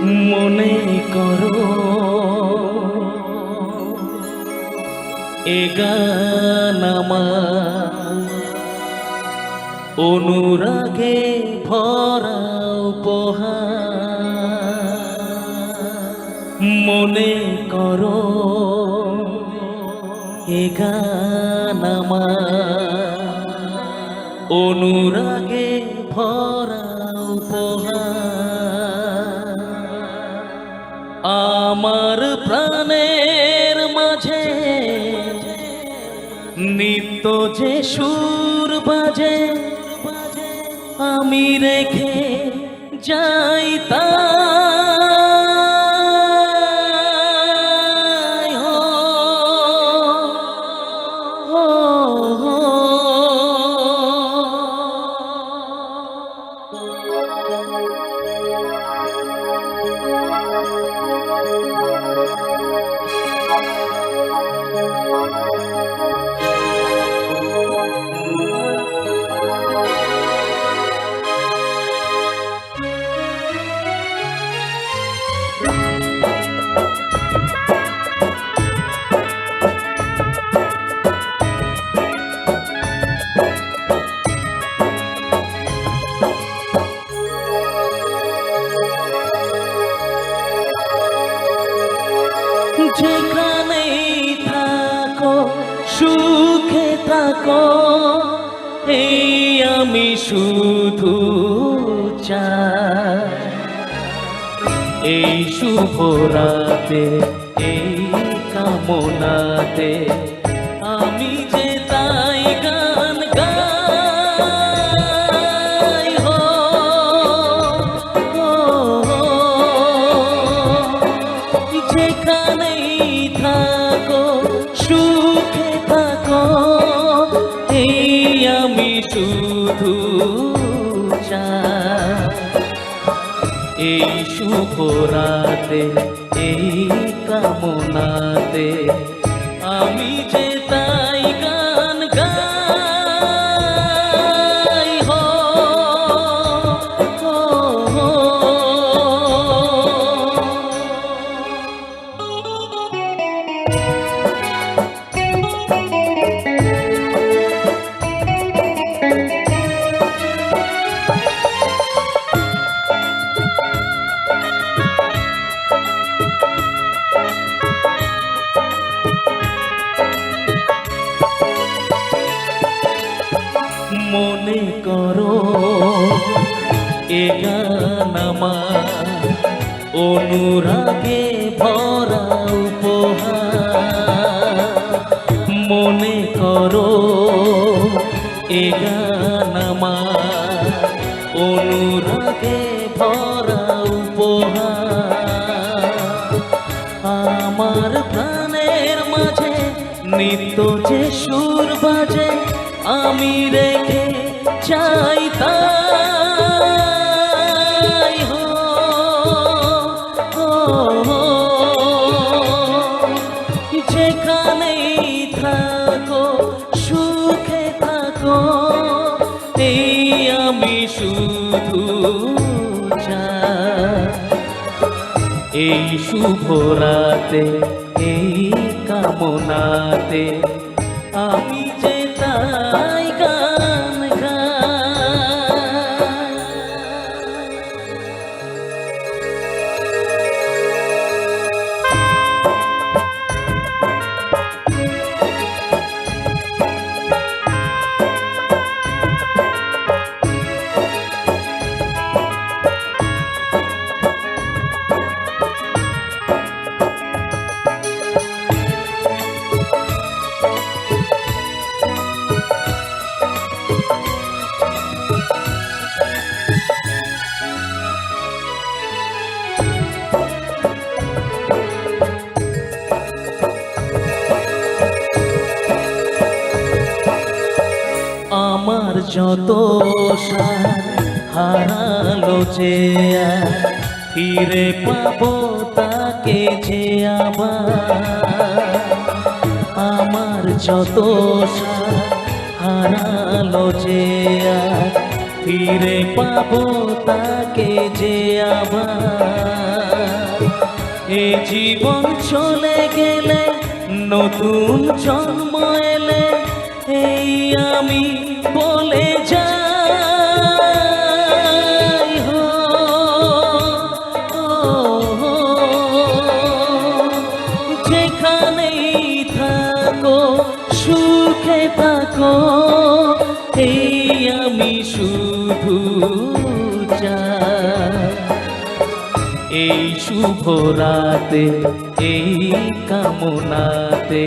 মনে করো এ গান আমার অনুরাগে ভরা উপহার। মনে করো এ গান আমার অনুরাগে ভরা উপহার। আমার প্রাণের মাঝে নিত্য যে সুর বাজে আমি রেখে যাই তাই। যেখানেই থাকো সুখে থাকো এই আমি শুধু চাই। এই শুভ রাতে এই কামনাতে আমি যে তাই গান গাই। যেখানেই থাকো সুখে থাকো এই আমি শুধু চাই। এই শুভ রাতে এই কামনাতে আমি যে তাই গান গাই। মনে করো এ গান আমার অনুরাগে ভরা উপহার। মনে করো এ গান আমার অনুরাগে ভরা উপহার। আমার প্রাণের মাঝে নিত্য যে সুর বাজে আমি রেখে চাই তাই। যেখানেই থাকো সুখে থাকো এই আমি শুধু চাই। এই শুভ রাতে এই কামনাতে আমি যে তাই গান গাই। আমার যত হারালো যে ফিরে পাবো তাকে যে আবার। আমার যত হারালো যে ফিরে পাবো তাকে যে আবার। এ জীবন চলে গেলে নতুন জন্ম এলে এই আমি বলে যাই হো, যেখানেই থাকো সুখে থাকো, এই আমি শুধু চাই। এই শুভ রাতে এই কামনাতে